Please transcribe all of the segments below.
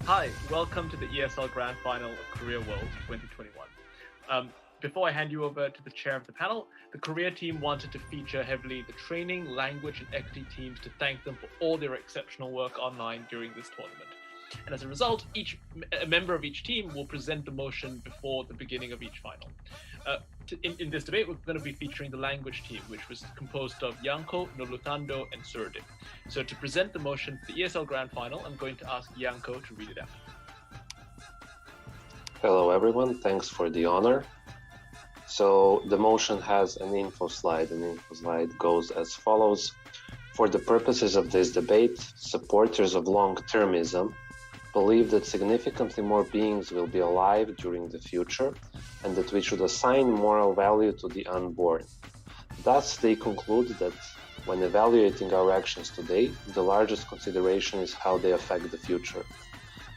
Hi, welcome to the ESL Grand Final of Korea World 2021. Before I hand you over to the chair of the panel, the Korea team wanted to feature heavily the training, language, and equity teams to thank them for all their exceptional work online during this tournament. And as a result, a member of each team will present the motion before the beginning of each final. In this debate, we're going to be featuring the language team, which was composed of Yanko, Nolutando, and Surdip. So to present the motion for the ESL Grand Final, I'm going to ask Yanko to read it out. Hello everyone, thanks for the honor. So the motion has an info slide. An info slide goes as follows. For the purposes of this debate, supporters of long-termism believe that significantly more beings will be alive during the future and that we should assign moral value to the unborn. Thus, they conclude that when evaluating our actions today, the largest consideration is how they affect the future.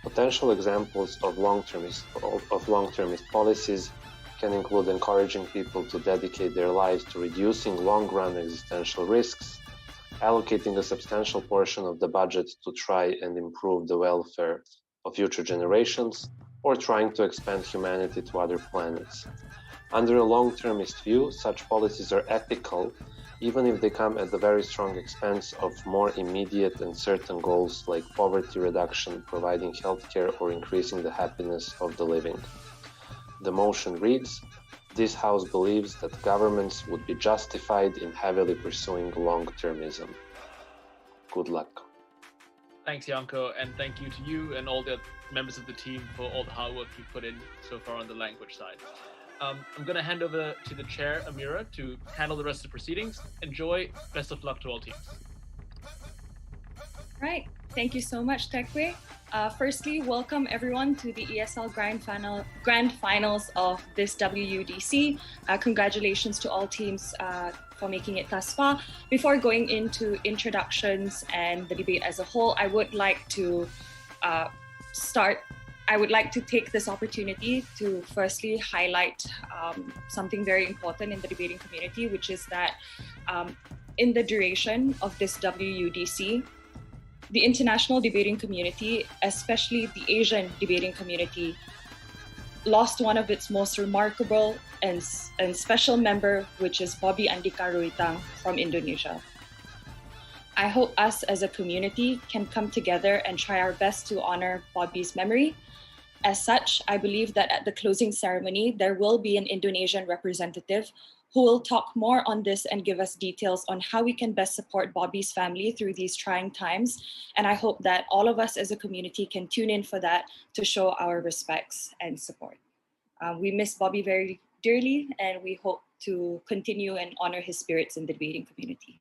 Potential examples of long-termist policies can include encouraging people to dedicate their lives to reducing long-run existential risks, allocating a substantial portion of the budget to try and improve the welfare of future generations, or trying to expand humanity to other planets. Under a long-termist view, such policies are ethical, even if they come at the very strong expense of more immediate and certain goals like poverty reduction, providing healthcare, or increasing the happiness of the living. The motion reads, this House believes that governments would be justified in heavily pursuing long-termism. Good luck. Thanks, Yanko, and thank you to you and all the members of the team for all the hard work you've put in so far on the language side. I'm going to hand over to the chair, Amira, to handle the rest of the proceedings. Enjoy. Best of luck to all teams. Right. Thank you so much, Tekwe. Firstly, welcome everyone to the ESL Grand Finals of this WUDC. Congratulations to all teams for making it thus far. Before going into introductions and the debate as a whole, I would like to take this opportunity to firstly highlight something very important in the debating community, which is that in the duration of this WUDC, the international debating community, especially the Asian debating community, lost one of its most remarkable and special member, which is Bobby Andika Ruitang from Indonesia. I hope us as a community can come together and try our best to honor Bobby's memory. As such, I believe that at the closing ceremony, there will be an Indonesian representative who will talk more on this and give us details on how we can best support Bobby's family through these trying times. And I hope that all of us as a community can tune in for that to show our respects and support. We miss Bobby very dearly, and we hope to continue and honor his spirits in the debating community.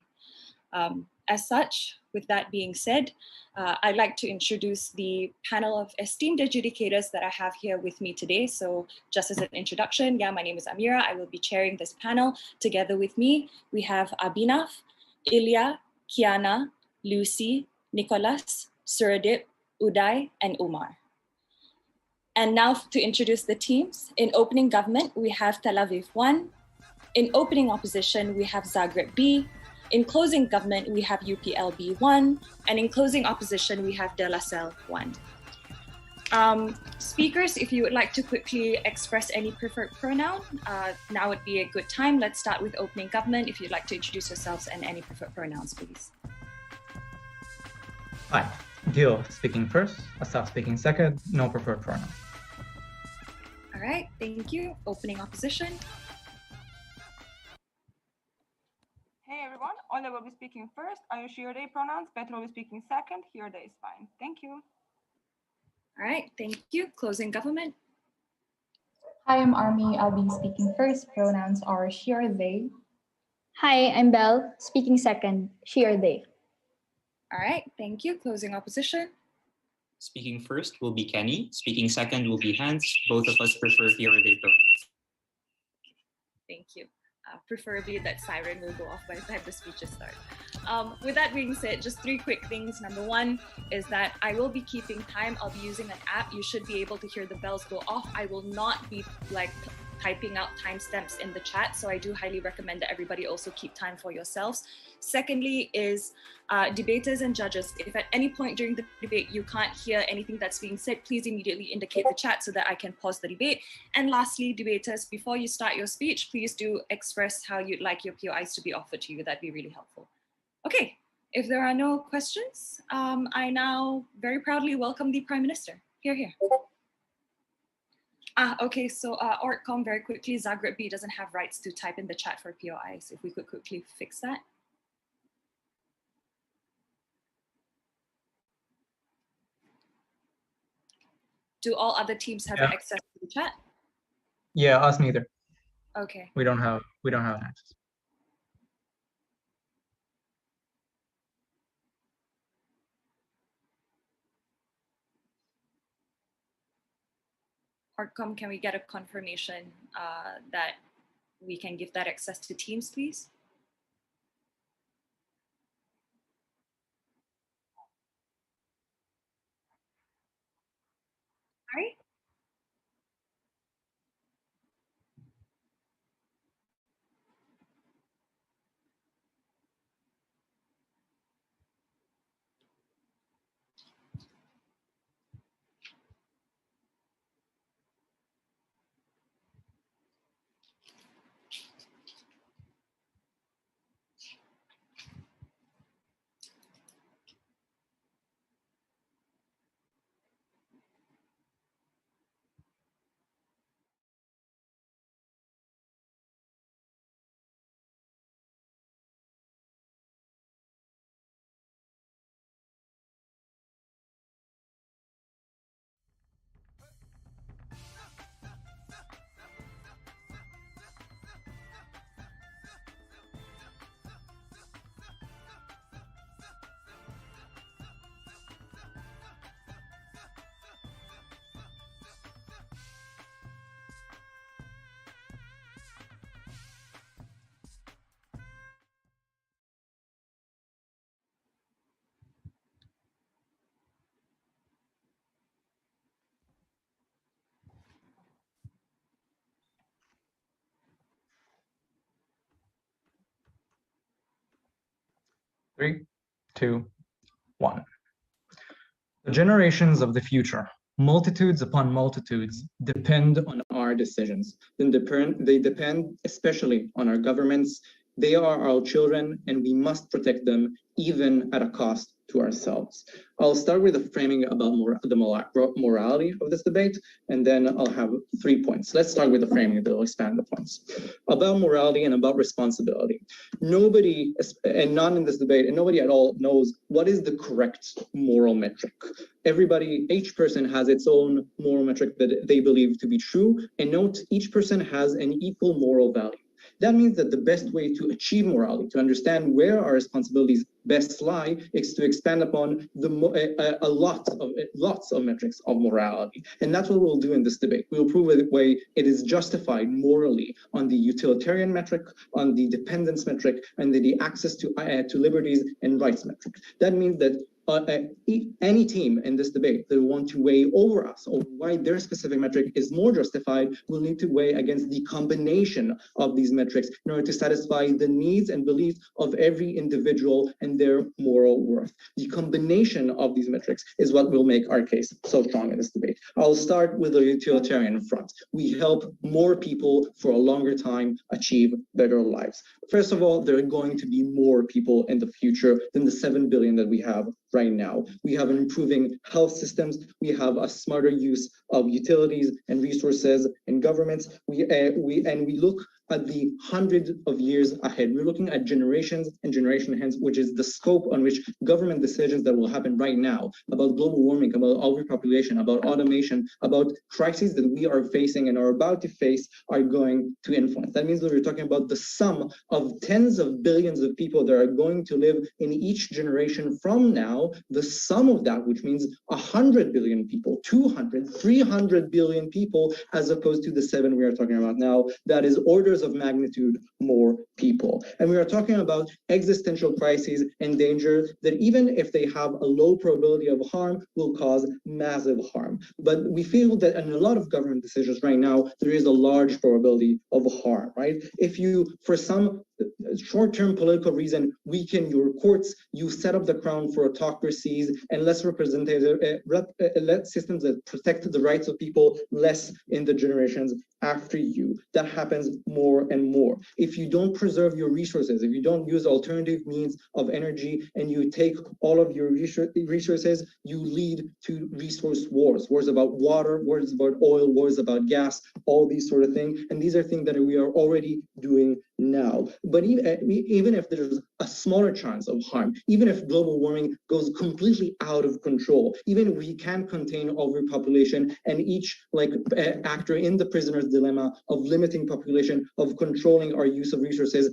As such, with that being said, I'd like to introduce the panel of esteemed adjudicators that I have here with me today. So just as an introduction, my name is Amira. I will be chairing this panel. Together with me, we have Abhinav, Ilya, Kiana, Lucy, Nicholas, Suradip, Uday, and Umar. And now to introduce the teams. In opening government, we have Tel Aviv 1. In opening opposition, we have Zagreb B. In closing government, we have UPLB 1, and in closing opposition, we have De La Salle 1. Speakers, if you would like to quickly express any preferred pronoun, now would be a good time. Let's start with opening government. If you'd like to introduce yourselves and any preferred pronouns, please. Hi, Gil speaking first, Asaf speaking second, no preferred pronoun. All right, thank you. Opening opposition. Hey everyone, Ola will be speaking first. Ayush Day pronouns, Petro will be speaking second. Here Day is fine. Thank you. All right, thank you. Closing government. Hi, I'm Army. I'll be speaking first. Pronouns are she or they. Hi, I'm Belle, speaking second. She or they. All right, thank you. Closing opposition. Speaking first will be Kenny. Speaking second will be Hans. Both of us prefer he or they pronouns. Thank you. Preferably that siren will go off by the time the speeches start. With that being said, just 3 quick things. Number 1 is that I will be keeping time. I'll be using an app. You should be able to hear the bells go off. I will not be typing out timestamps in the chat. So I do highly recommend that everybody also keep time for yourselves. Secondly is debaters and judges. If at any point during the debate you can't hear anything that's being said, please immediately indicate the chat so that I can pause the debate. And lastly, debaters, before you start your speech, please do express how you'd like your POIs to be offered to you. That'd be really helpful. Okay, if there are no questions, I now very proudly welcome the Prime Minister. Here, here. Okay, so Ortcom, very quickly, Zagreb B doesn't have rights to type in the chat for POIs. If we could quickly fix that. Do all other teams have access to the chat? Yeah, us neither. Okay. We don't have access. Ortcom, can we get a confirmation that we can give that access to teams, please? Sorry? Three, two, one. The generations of the future, multitudes upon multitudes, depend on our decisions. They depend especially on our governments. They are our children, and we must protect them, even at a cost to ourselves. I'll start with a framing about the morality of this debate, and then I'll have 3 points. Let's start with the framing, then I'll expand the points. About morality and about responsibility. Nobody, and not in this debate, and nobody at all knows what is the correct moral metric. Everybody, each person has its own moral metric that they believe to be true, and note each person has an equal moral value. That means that the best way to achieve morality, to understand where our responsibilities best lie, is to expand upon lots of metrics of morality. And that's what we'll do in this debate. We'll prove the way it is justified morally on the utilitarian metric, on the dependence metric, and the access to liberties and rights metric. That means that any team in this debate that want to weigh over us or why their specific metric is more justified will need to weigh against the combination of these metrics in order to satisfy the needs and beliefs of every individual and their moral worth. The combination of these metrics is what will make our case so strong in this debate. I'll start with the utilitarian front. We help more people for a longer time achieve better lives. First of all, there are going to be more people in the future than the 7 billion that we have right now. We have improving health systems. We have a smarter use of utilities and resources and governments. We look at the hundreds of years ahead. We're looking at generations and generation hence, which is the scope on which government decisions that will happen right now about global warming, about overpopulation, about automation, about crises that we are facing and are about to face are going to influence. That means that we're talking about the sum of tens of billions of people that are going to live in each generation from now, the sum of that, which means 100 billion people, 200, 300 billion people, as opposed to the 7 we are talking about now. That is orders orders of magnitude more people. And we are talking about existential crises and danger that even if they have a low probability of harm, will cause massive harm. But we feel that in a lot of government decisions right now, there is a large probability of harm, right? If you, for some short-term political reason, weaken your courts, you set up the crown for autocracies and less representative, systems that protect the rights of people less in the generations after you. That happens more and more. If you don't preserve your resources, if you don't use alternative means of energy, and you take all of your resources, you lead to resource wars, wars about water, wars about oil, wars about gas, all these sort of things. And these are things that we are already doing now. But even if there's a smaller chance of harm, even if global warming goes completely out of control, even if we can contain overpopulation and each actor in the prisoner's dilemma of limiting population, of controlling our use of resources,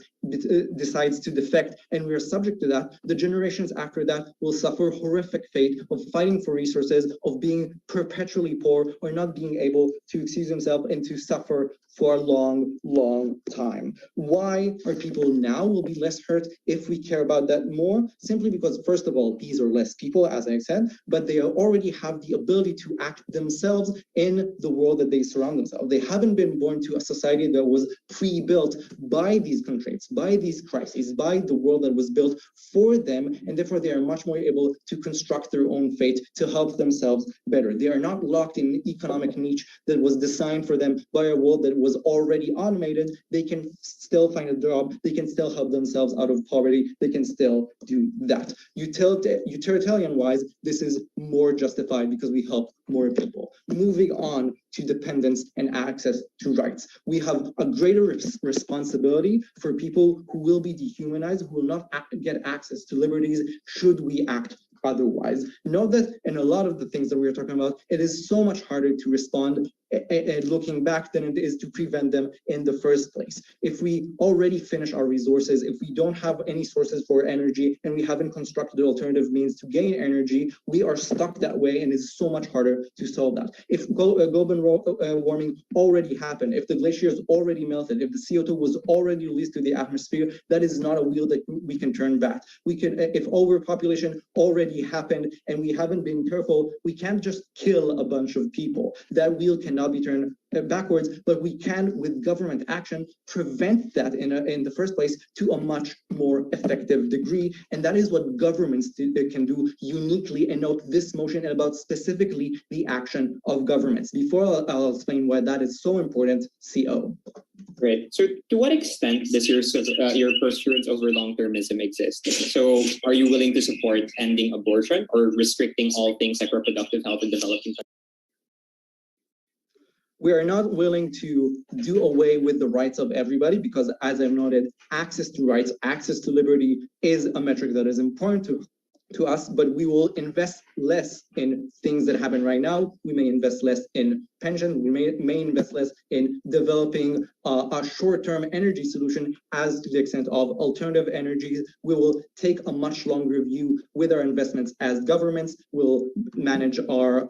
decides to defect, and we are subject to that, the generations after that will suffer horrific fate of fighting for resources, of being perpetually poor, or not being able to excuse themselves and to suffer for a long, long time. Why are people now will be less hurt if we care about that more? Simply because, first of all, these are less people, as I said, but they already have the ability to act themselves in the world that they surround themselves. They haven't been born to a society that was pre-built by these constraints, by these crises, by the world that was built for them, and therefore they are much more able to construct their own fate, to help themselves better. They are not locked in an economic niche that was designed for them by a world that was already automated. They can still find a job, they can still help themselves out of poverty, they can still do that. Utilitarian-wise, this is more justified because we help more people. Moving on to dependence and access to rights. We have a greater responsibility for people who will be dehumanized, who will not get access to liberties should we act otherwise. Know that in a lot of the things that we are talking about, it is so much harder to respond looking back than it is to prevent them in the first place. If we already finish our resources, if we don't have any sources for energy, and we haven't constructed alternative means to gain energy, we are stuck that way, and it's so much harder to solve that. If global warming already happened, if the glaciers already melted, if the CO2 was already released to the atmosphere, that is not a wheel that we can turn back. We can, if overpopulation already happened and we haven't been careful, we can't just kill a bunch of people. That wheel cannot be turned backwards, but we can, with government action, prevent that in the first place to a much more effective degree. And that is what governments can do uniquely. And note this motion about specifically the action of governments. Before I'll explain why that is so important, CO. Great. So to what extent does your pursuance over long-termism exist? So are you willing to support ending abortion or restricting all things like reproductive health and development? We are not willing to do away with the rights of everybody because, as I've noted, access to rights, access to liberty is a metric that is important to us, but we will invest less in things that happen right now. We may invest less in pension. We may invest less in developing a short-term energy solution as to the extent of alternative energies. We will take a much longer view with our investments as governments. We'll manage our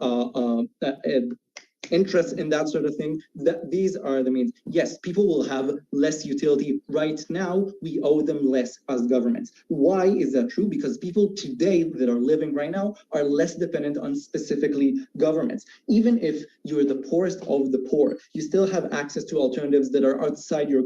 interest in that sort of thing. That these are the means. Yes, people will have less utility right now. We owe them less as governments. Why is that true? Because people today that are living right now are less dependent on specifically governments. Even if you're the poorest of the poor, you still have access to alternatives that are outside your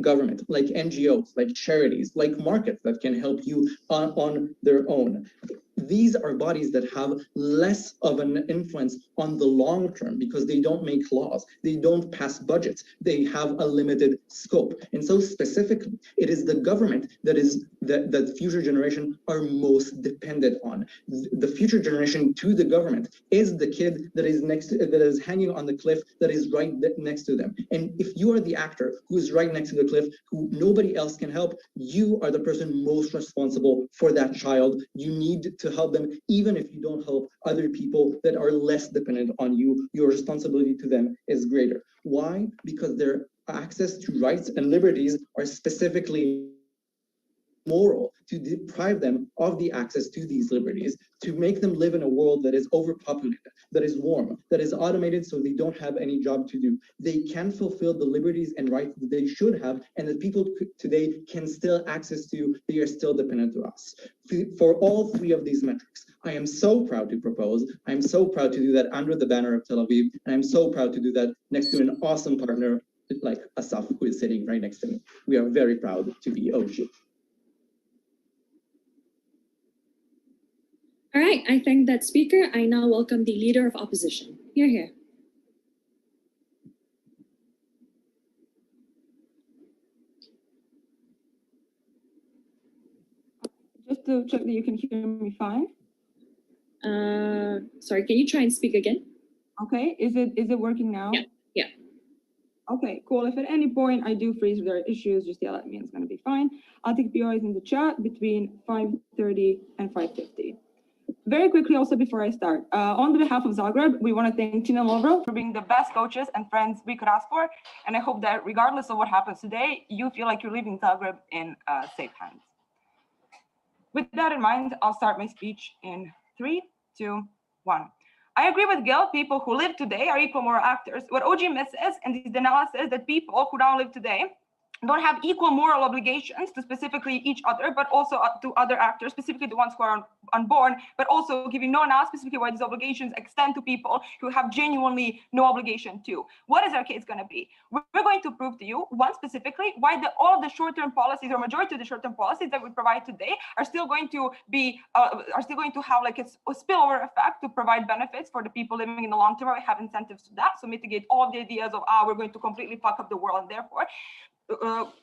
government, like NGOs, like charities, like markets that can help you on their own. These are bodies that have less of an influence on the long term because they don't make laws, they don't pass budgets, they have a limited scope. And so specifically, it is the government that is that future generation are most dependent on. The future generation to the government is the kid that is hanging on the cliff that is right next to them. And if you are the actor who is right next to the cliff, who nobody else can help, you are the person most responsible for that child. You need to help them, even if you don't help other people that are less dependent on you. Your responsibility to them is greater. Why? Because their access to rights and liberties are specifically moral to deprive them of the access to these liberties, to make them live in a world that is overpopulated, that is warm, that is automated so they don't have any job to do. They can fulfill the liberties and rights that they should have and that people today can still access to. They are still dependent to us. For all three of these metrics, I am so proud to propose. I am so proud to do that under the banner of Tel Aviv, and I'm so proud to do that next to an awesome partner like Asaf, who is sitting right next to me. We are very proud to be OG. All right, I thank that speaker. I now welcome the Leader of Opposition. You're here. Just to check that you can hear me fine. Sorry, can you try and speak again? Okay, is it working now? Yeah. Okay, cool. If at any point I do freeze, if there are issues, just yell at me and it's gonna be fine. I'll take PRs in the chat between 5:30 and 5:50. Very quickly, also before I start, on behalf of Zagreb, we want to thank Tina Lovro for being the best coaches and friends we could ask for. And I hope that regardless of what happens today, you feel like you're leaving Zagreb in safe hands. With that in mind, I'll start my speech in 3, 2, 1. I agree with Gil, people who live today are equal moral actors. What OG misses in this analysis that people who don't live today don't have equal moral obligations to specifically each other, but also to other actors, specifically the ones who are unborn, but also giving no analysis specifically why these obligations extend to people who have genuinely no obligation to. What is our case going to be? We're going to prove to you, one specifically, why all of the short-term policies or majority of the short-term policies that we provide today are still going to be, have like a spillover effect to provide benefits for the people living in the long term. We have incentives to that, so mitigate all of the ideas of, we're going to completely fuck up the world and therefore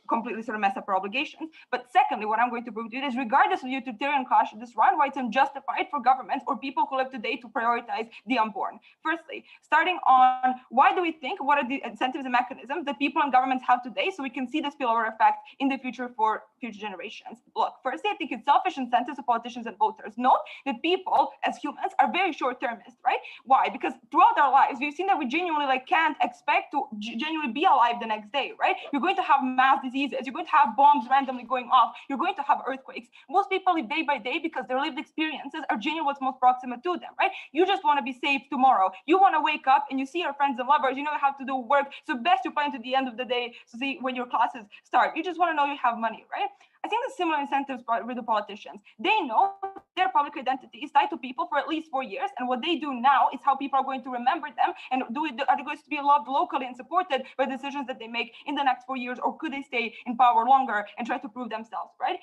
completely sort of mess up our obligations. But secondly, what I'm going to prove to you is regardless of utilitarian cost of this run, why it's unjustified for governments or people who live today to prioritize the unborn. Firstly, starting on why do we think, what are the incentives and mechanisms that people and governments have today so we can see the spillover effect in the future for future generations. Look, firstly, I think it's selfish incentives of politicians and voters. Note that people as humans are very short-termist, right? Why? Because throughout our lives, we've seen that we genuinely can't expect to genuinely be alive the next day, right? You're going to have mass diseases, you're going to have bombs randomly going off, you're going to have earthquakes. Most people live day by day because their lived experiences are genuinely what's most proximate to them, right? You just want to be safe tomorrow. You want to wake up and you see your friends and lovers, you know how to do work, so best you plan to the end of the day to see when your classes start. You just want to know you have money, right? I think the similar incentives with the politicians. They know their public identity is tied to people for at least 4 years, and what they do now is how people are going to remember them, and are they going to be loved locally and supported by decisions that they make in the next 4 years, or could they stay in power longer and try to prove themselves, right?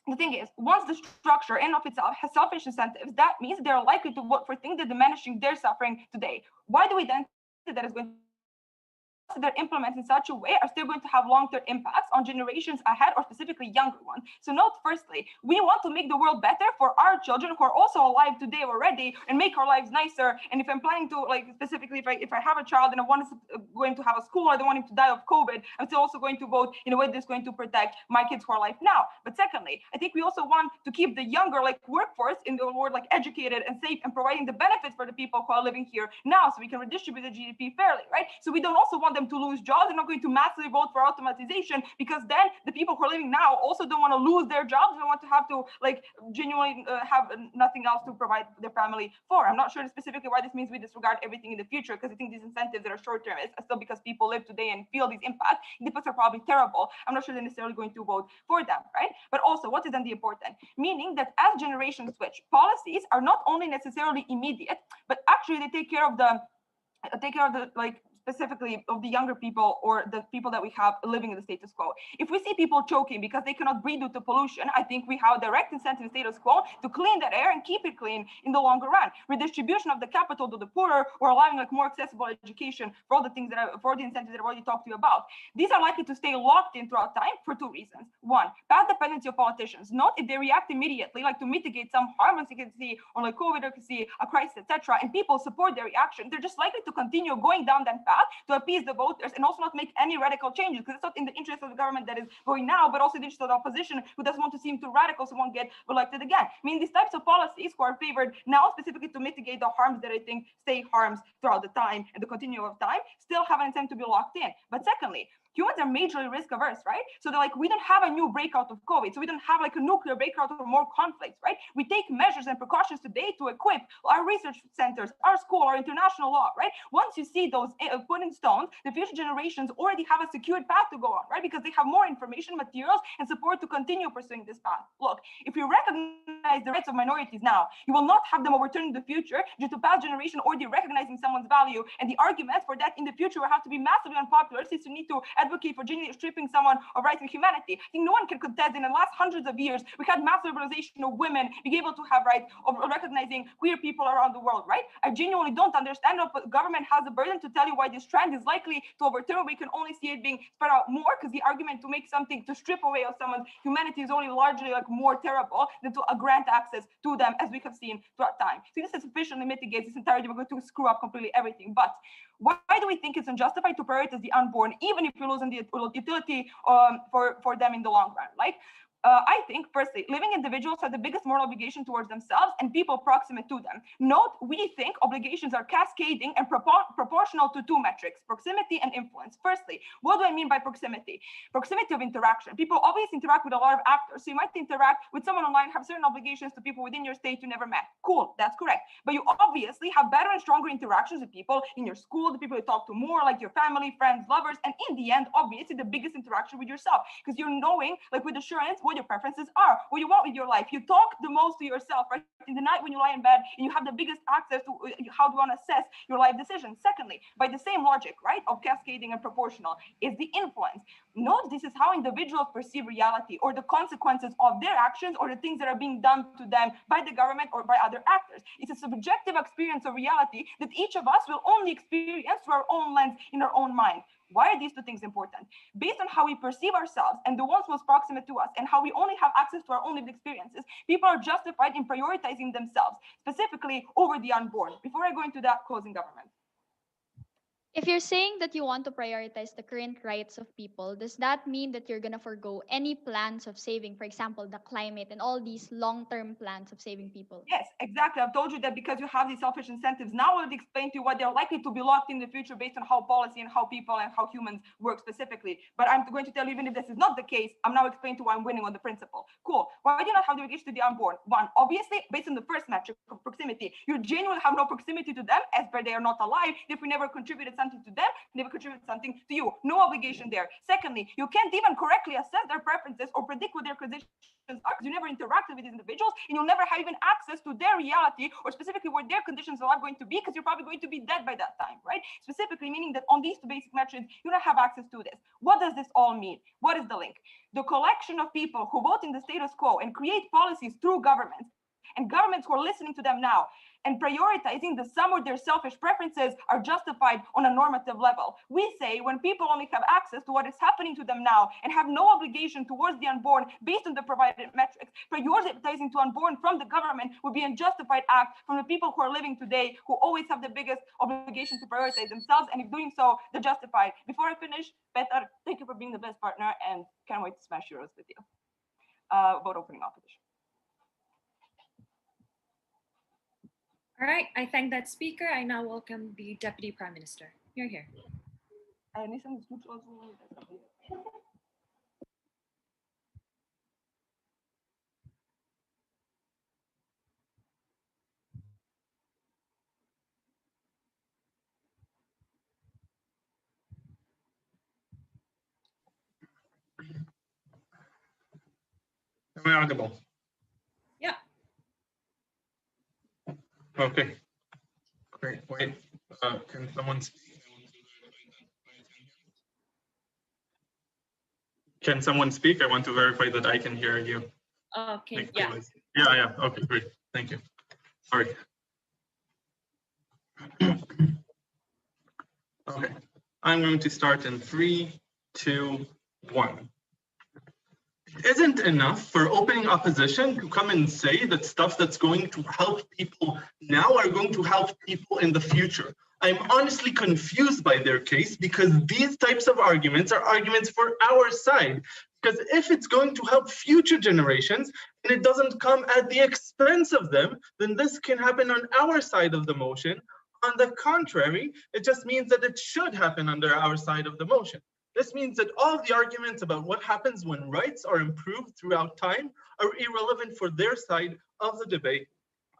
The thing is, once the structure in of itself has selfish incentives, that means they're likely to vote for things that are diminishing their suffering today. Why do we then think that is going to they're implemented in such a way are still going to have long-term impacts on generations ahead, or specifically younger ones? So note, firstly, we want to make the world better for our children who are also alive today already and make our lives nicer. And if I'm planning to, like, specifically, if I have a child and I want going to have a school, I don't want him to die of COVID, I'm still also going to vote in a way that's going to protect my kids who are alive now. But secondly, I think we also want to keep the younger, like, workforce in the world, like, educated and safe and providing the benefits for the people who are living here now, so we can redistribute the GDP fairly, right? So we don't also want them to lose jobs. They're not going to massively vote for automatization, because then the people who are living now also don't want to lose their jobs. They want to have to, like, genuinely have nothing else to provide their family for. I'm not sure specifically why this means we disregard everything in the future, because I think these incentives that are short-term is still because people live today and feel these impacts. The impacts are probably terrible. I'm not sure they're necessarily going to vote for them, right? But also, what is then the important? Meaning that as generations switch, policies are not only necessarily immediate, but actually they take care of the like, specifically of the younger people or the people that we have living in the status quo. If we see people choking because they cannot breathe due to pollution, I think we have a direct incentive in status quo to clean that air and keep it clean in the longer run. Redistribution of the capital to the poorer, or allowing, like, more accessible education for all the things for the incentives that I've already talked to you about. These are likely to stay locked in throughout time for 2 reasons. One, path dependency of politicians. Not if they react immediately, like to mitigate some harm, as you can see, or like COVID, or you can see a crisis, etc., and people support their reaction, they're just likely to continue going down that path to appease the voters and also not make any radical changes, because it's not in the interest of the government that is going now, but also in the interest of the opposition, who doesn't want to seem too radical so won't get elected again. I mean, these types of policies who are favored now specifically to mitigate the harms that I think stay harms throughout the time and the continuum of time still have an intent to be locked in. But secondly, Humans are majorly risk averse, right? So they're like, we don't have a new breakout of COVID. So we don't have like a nuclear breakout or more conflicts, right? We take measures and precautions today to equip our research centers, our school, our international law, right? Once you see those put in stone, the future generations already have a secured path to go on, right? Because they have more information, materials, and support to continue pursuing this path. Look, if you recognize the rights of minorities now, you will not have them overturned in the future due to past generation already recognizing someone's value. And the arguments for that in the future will have to be massively unpopular since you need to advocate for genuinely stripping someone of rights and humanity. I think no one can contest in the last hundreds of years, we had mass liberalization of women being able to have rights of recognizing queer people around the world, right? I genuinely don't understand how the government has the burden to tell you why this trend is likely to overturn. We can only see it being spread out more because the argument to make something, to strip away of someone's humanity is only largely like more terrible than to grant access to them, as we have seen throughout time. So this sufficiently mitigates this entire, we're going to screw up completely everything. But why do we think it's unjustified to prioritize the unborn, even if you're losing the utility for them in the long run? Like, I think, firstly, living individuals have the biggest moral obligation towards themselves and people proximate to them. Note, we think obligations are cascading and proportional to two metrics, proximity and influence. Firstly, what do I mean by proximity? Proximity of interaction. People always interact with a lot of actors. So you might interact with someone online, have certain obligations to people within your state you never met. Cool, that's correct. But you obviously have better and stronger interactions with people in your school, the people you talk to more, like your family, friends, lovers, and in the end, obviously, the biggest interaction with yourself, because you're knowing, like with assurance, what your preferences are, what you want with your life. You talk the most to yourself, right? In the night when you lie in bed, and you have the biggest access to how do you want to assess your life decisions. Secondly, by the same logic, right, of cascading and proportional, is the influence. Note this is how individuals perceive reality or the consequences of their actions or the things that are being done to them by the government or by other actors. It's a subjective experience of reality that each of us will only experience through our own lens in our own mind. Why are these two things important? Based on how we perceive ourselves and the ones most proximate to us and how we only have access to our own lived experiences, people are justified in prioritizing themselves, specifically over the unborn. Before I go into that, closing government. If you're saying that you want to prioritize the current rights of people, does that mean that you're going to forgo any plans of saving, for example, the climate and all these long-term plans of saving people? Yes, exactly. I've told you that because you have these selfish incentives. Now I'll explain to you what they're likely to be locked in the future based on how policy and how people and how humans work specifically. But I'm going to tell you, even if this is not the case, I'm now explaining to why I'm winning on the principle. Cool. Why do you not have the obligation to the unborn? One, obviously, based on the first metric of proximity, you genuinely have no proximity to them as per they are not alive. If we never contributed something to them, never contributed something to you. No obligation there. Secondly, you can't even correctly assess their preferences or predict what their conditions are because you never interacted with these individuals and you'll never have even access to their reality or specifically where their conditions are going to be because you're probably going to be dead by that time, right? Specifically meaning that on these two basic metrics, you don't have access to this. What does this all mean? What is the link? The collection of people who vote in the status quo and create policies through governments and governments who are listening to them now and prioritizing the sum of their selfish preferences are justified on a normative level. We say when people only have access to what is happening to them now and have no obligation towards the unborn based on the provided metrics, prioritizing to unborn from the government would be an unjustified act from the people who are living today who always have the biggest obligation to prioritize themselves, and if doing so, they're justified. Before I finish, Petar, thank you for being the best partner and can't wait to smash euros with you. About opening opposition. All right, I thank that speaker. I now welcome the Deputy Prime Minister. You're here. Am I audible? Yeah. Okay. Great. Wait. Can someone speak? Can someone speak? I want to verify that I can hear you. Okay. Yeah. Yeah. Okay. Great. Thank you. Sorry. Okay. I'm going to start in 3, 2, 1. It isn't enough for opening opposition to come and say that stuff that's going to help people now are going to help people in the future. I'm honestly confused by their case because these types of arguments are arguments for our side. Because if it's going to help future generations and it doesn't come at the expense of them, then this can happen on our side of the motion. On the contrary, it just means that it should happen under our side of the motion. This means that all of the arguments about what happens when rights are improved throughout time are irrelevant for their side of the debate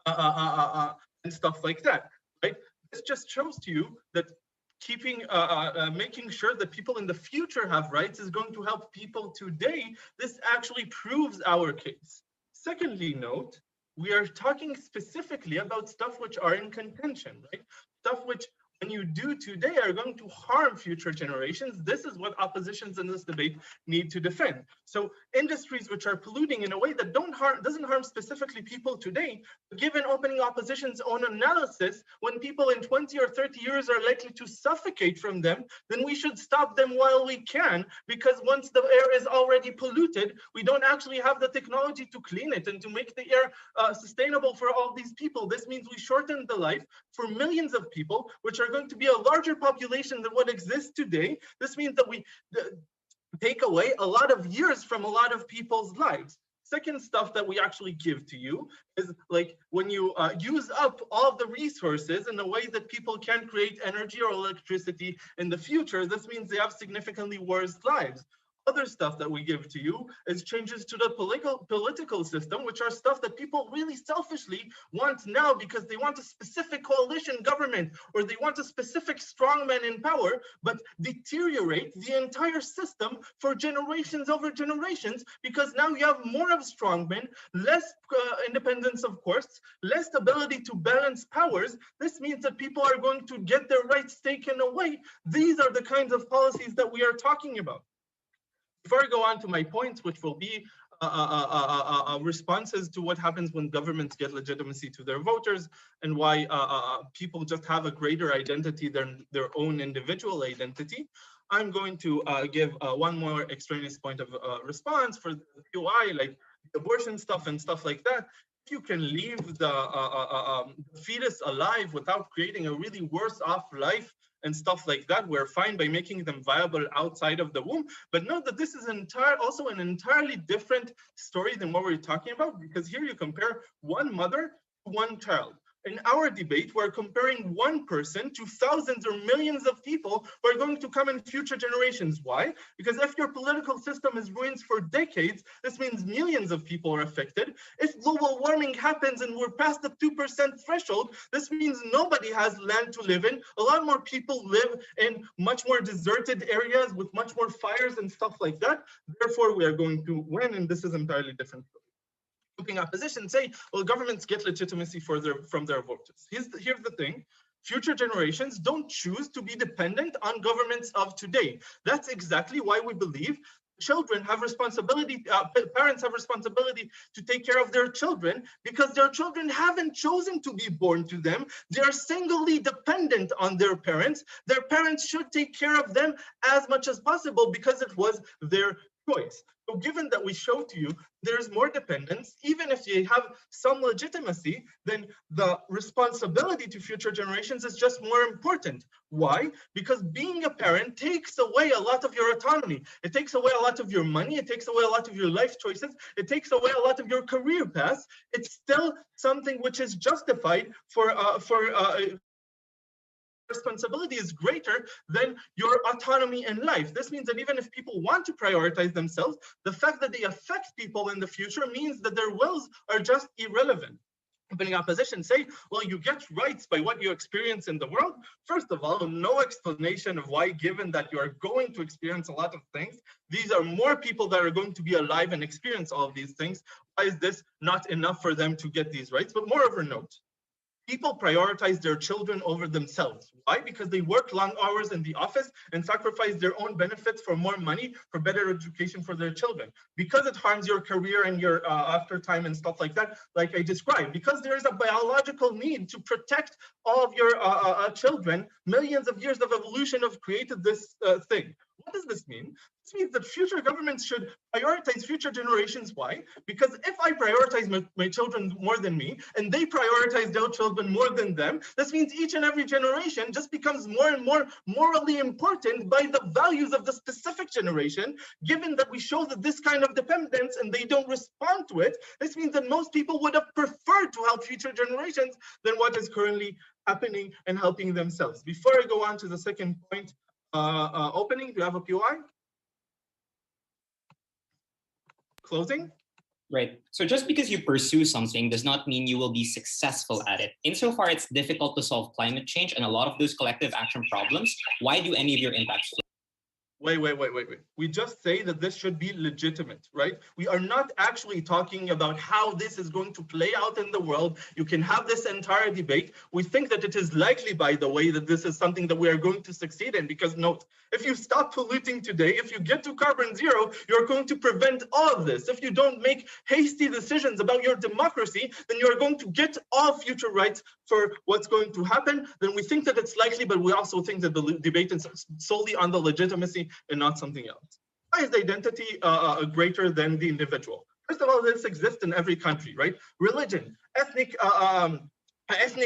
and stuff like that, right? This just shows to you that making sure that people in the future have rights is going to help people today. This actually proves our case. Secondly, note, we are talking specifically about stuff which are in contention, right? Stuff which, when you do today, are going to harm future generations. This is what oppositions in this debate need to defend. So industries which are polluting in a way that doesn't harm specifically people today, but given opening opposition's own analysis, when people in 20 or 30 years are likely to suffocate from them, then we should stop them while we can, because once the air is already polluted, we don't actually have the technology to clean it and to make the air sustainable for all these people. This means we shorten the life for millions of people, which are going to be a larger population than what exists today. This means that we take away a lot of years from a lot of people's lives. Second stuff that we actually give to you is like when you use up all of the resources in a way that people can create energy or electricity in the future, this means they have significantly worse lives. Other stuff that we give to you is changes to the political system, which are stuff that people really selfishly want now because they want a specific coalition government or they want a specific strongman in power, but deteriorate the entire system for generations over generations, because now you have more of strongmen, less independence of courts, less ability to balance powers. This means that people are going to get their rights taken away. These are the kinds of policies that we are talking about. Before I go on to my points, which will be responses to what happens when governments get legitimacy to their voters and why people just have a greater identity than their own individual identity, I'm going to give one more extraneous point of response for the UI, like abortion stuff and stuff like that. If you can leave the fetus alive without creating a really worse off life and stuff like that, we're fine by making them viable outside of the womb. But note that this is also an entirely different story than what we're talking about, because here you compare one mother to one child. In our debate, we're comparing one person to thousands or millions of people who are going to come in future generations. Why? Because if your political system is ruined for decades, this means millions of people are affected. If global warming happens and we're past the 2% threshold, this means nobody has land to live in. A lot more people live in much more deserted areas with much more fires and stuff like that. Therefore, we are going to win, and this is entirely different. Opposition say, well, governments get legitimacy from their voters. Here's the thing. Future generations don't choose to be dependent on governments of today. That's exactly why we believe children have responsibility, parents have responsibility to take care of their children, because their children haven't chosen to be born to them. They are singly dependent on their parents. Their parents should take care of them as much as possible because it was their choice. So given that we show to you there's more dependence, even if you have some legitimacy, then the responsibility to future generations is just more important. Why? Because being a parent takes away a lot of your autonomy. It takes away a lot of your money. It takes away a lot of your life choices. It takes away a lot of your career paths. It's still something which is justified for responsibility is greater than your autonomy in life. This means that even if people want to prioritize themselves, the fact that they affect people in the future means that their wills are just irrelevant. Opening opposition say, well, you get rights by what you experience in the world. First of all, no explanation of why, given that you are going to experience a lot of things, these are more people that are going to be alive and experience all of these things. Why is this not enough for them to get these rights? But moreover, note, people prioritize their children over themselves. Why? Because they work long hours in the office and sacrifice their own benefits for more money, for better education for their children. Because it harms your career and your after time and stuff like that, like I described. Because there is a biological need to protect all of your children. Millions of years of evolution have created this thing. What does this mean? This means that future governments should prioritize future generations. Why? Because if I prioritize my children more than me, and they prioritize their children more than them, this means each and every generation just becomes more and more morally important by the values of the specific generation. Given that we show that this kind of dependence and they don't respond to it, this means that most people would have preferred to help future generations than what is currently happening and helping themselves. Before I go on to the second point, Opening, do you have a POI? Closing? Right. So just because you pursue something does not mean you will be successful at it. Insofar, it's difficult to solve climate change and a lot of those collective action problems. Why do any of your impacts? Wait. We just say that this should be legitimate, right? We are not actually talking about how this is going to play out in the world. You can have this entire debate. We think that it is likely, by the way, that this is something that we are going to succeed in, because note, if you stop polluting today, if you get to carbon zero, you're going to prevent all of this. If you don't make hasty decisions about your democracy, then you're going to get all future rights for what's going to happen. Then we think that it's likely, but we also think that the debate is solely on the legitimacy and not something else. Why is identity greater than the individual? First of all, this exists in every country, right? Religion, ethnic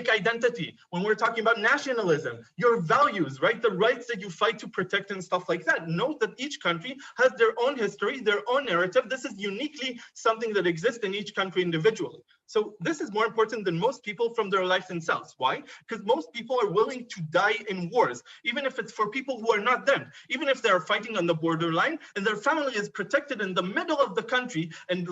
identity, when we're talking about nationalism, your values, right? The rights that you fight to protect and stuff like that. Note that each country has their own history, their own narrative. This is uniquely something that exists in each country individually. So this is more important than most people from their lives themselves. Why? Because most people are willing to die in wars, even if it's for people who are not them, even if they're fighting on the borderline and their family is protected in the middle of the country and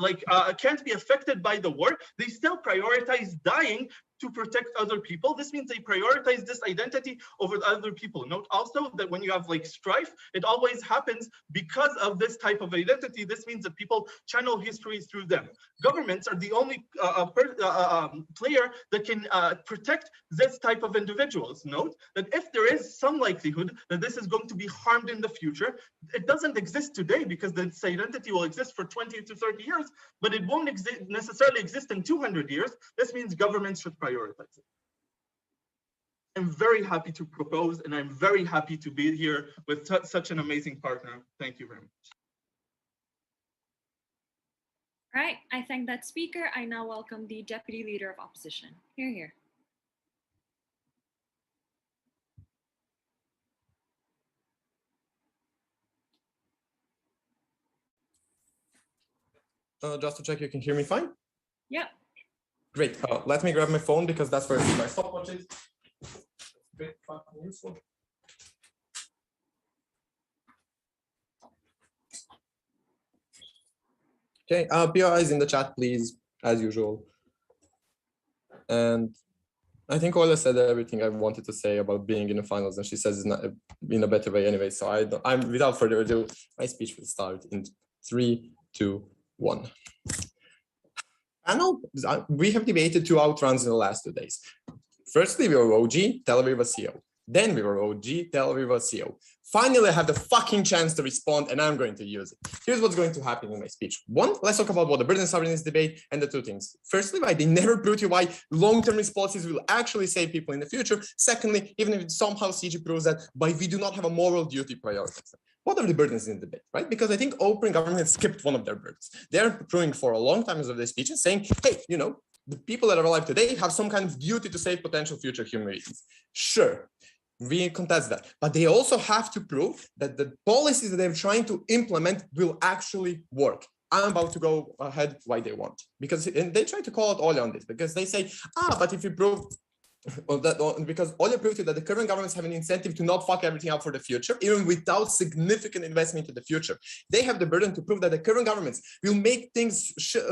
can't be affected by the war, they still prioritize dying to protect other people. This means they prioritize this identity over the other people. Note also that when you have strife, it always happens because of this type of identity. This means that people channel history through them. Governments are the only player that can protect this type of individuals. Note that if there is some likelihood that this is going to be harmed in the future, it doesn't exist today because this identity will exist for 20 to 30 years, but it won't necessarily exist in 200 years. This means governments should prioritize it. I'm very happy to propose, and I'm very happy to be here with such an amazing partner. Thank you very much. All right, I thank that speaker. I now welcome the Deputy Leader of Opposition. Hear, hear. Just to check, you can hear me fine? Yeah. Great. Let me grab my phone because that's where my stopwatch is. Great, fucking useful. Okay, PI is in the chat, please, as usual. And I think Ola said everything I wanted to say about being in the finals, and she says it's not in a better way anyway. So I'm without further ado, my speech will start in 3, 2, 1. Panel, we have debated 2 outruns in the last 2 days. Firstly, we were OG, Tel Aviv was CO. Then we were OG, Tel Aviv was CO. Finally, I have the fucking chance to respond, and I'm going to use it. Here's what's going to happen in my speech. 1, let's talk about what the burden of sovereignty debate and the 2 things. Firstly, why they never prove to you why long-termist policies will actually save people in the future. Secondly, even if somehow CG proves that, why we do not have a moral duty priorities. What are the burdens in the debate, right? Because I think open government skipped one of their burdens. They're proving for a long time of their speeches saying, hey, you know, the people that are alive today have some kind of duty to save potential future human beings. Sure. We contest that, but they also have to prove that the policies that they're trying to implement will actually work. I'm about to go ahead why they want, because they try to call it Ola on this, because they say, but if you prove because Ola proved to you that the current governments have an incentive to not fuck everything up for the future, even without significant investment into the future. They have the burden to prove that the current governments will make things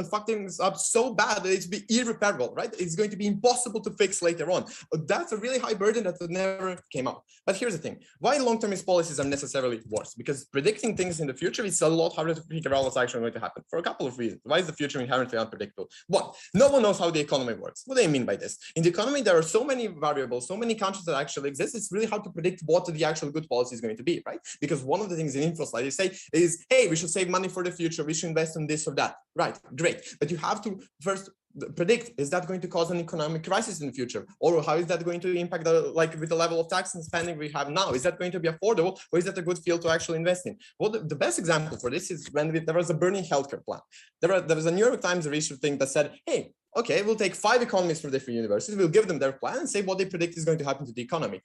fuck things up so bad that it's be irreparable, right? It's going to be impossible to fix later on. That's a really high burden that never came out. But here's the thing: why long-termist policies are necessarily worse? Because predicting things in the future is a lot harder to figure out what's actually going to happen for a couple of reasons. Why is the future inherently unpredictable? 1, no one knows how the economy works. What do I mean by this? In the economy, there are so many variables, so many countries that actually exist. It's really hard to predict what the actual good policy is going to be, right? Because one of the things in info slide they say is, hey, we should save money for the future. We should invest in this or that. Right, great. But you have to first predict, is that going to cause an economic crisis in the future? Or how is that going to impact with the level of tax and spending we have now? Is that going to be affordable, or is that a good field to actually invest in? Well, the best example for this is when there was a burning healthcare plan. There was a New York Times research thing that said, hey, okay, we'll take 5 economists from different universities, we'll give them their plan and say what they predict is going to happen to the economy.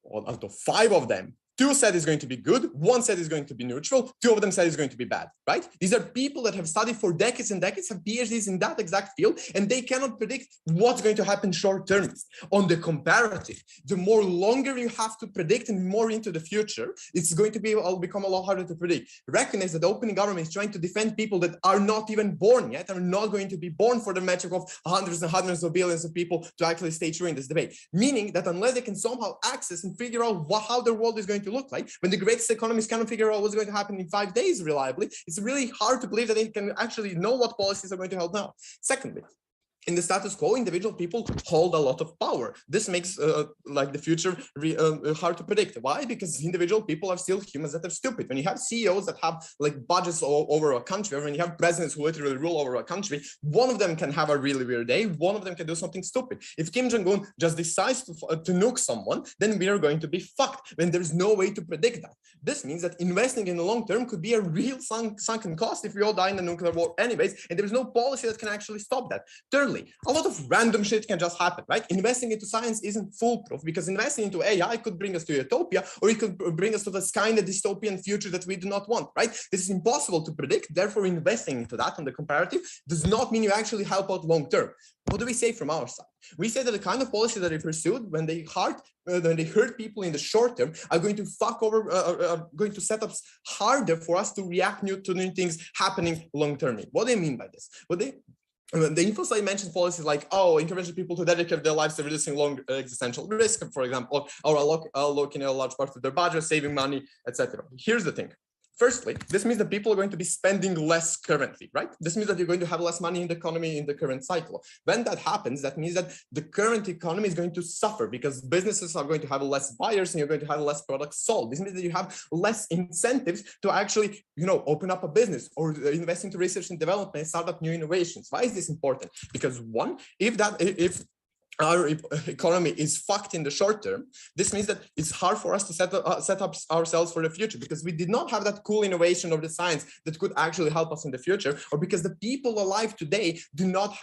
Well, out of 5 of them, 2 said is going to be good, 1 said is going to be neutral, 2 of them said is going to be bad, right? These are people that have studied for decades and decades, have PhDs in that exact field, and they cannot predict what's going to happen short term. On the comparative, the more longer you have to predict and more into the future, it's going to become a lot harder to predict. Recognize that the opening government is trying to defend people that are not even born yet, are not going to be born for the metric of hundreds and hundreds of billions of people to actually stay true in this debate. Meaning that unless they can somehow access and figure out how their world is going to look like, when the greatest economists cannot figure out what's going to happen in 5 days reliably, it's really hard to believe that they can actually know what policies are going to help now. Secondly, in the status quo, individual people hold a lot of power. This makes like the future hard to predict. Why? Because individual people are still humans that are stupid. When you have CEOs that have like budgets all over a country, or when you have presidents who literally rule over a country, one of them can have a really weird day, one of them can do something stupid. If Kim Jong-un just decides to nuke someone, then we are going to be fucked when there's no way to predict that. This means that investing in the long term could be a real sunken cost if we all die in a nuclear war anyways, and there's no policy that can actually stop that. Thirdly, a lot of random shit can just happen, right? Investing into science isn't foolproof, because investing into AI could bring us to utopia, or it could bring us to this kind of dystopian future that we do not want, right? This is impossible to predict. Therefore, investing into that on the comparative does not mean you actually help out long term. What do we say from our side? We say that the kind of policy that they pursued when they hurt people in the short term are going to are going to set up harder for us to react to new things happening long term. What do they mean by this? The info slide mentions policies like, encouraging people to dedicate their lives to reducing long existential risk, for example, or allocating a large part of their budget, saving money, etc. Here's the thing. Firstly, this means that people are going to be spending less currently, right? This means that you're going to have less money in the economy in the current cycle. When that happens, that means that the current economy is going to suffer because businesses are going to have less buyers and you're going to have less products sold. This means that you have less incentives to actually, open up a business or invest into research and development and start up new innovations. Why is this important? Because one, if our economy is fucked in the short term, this means that it's hard for us to set up ourselves for the future, because we did not have that cool innovation of the science that could actually help us in the future, or because the people alive today did not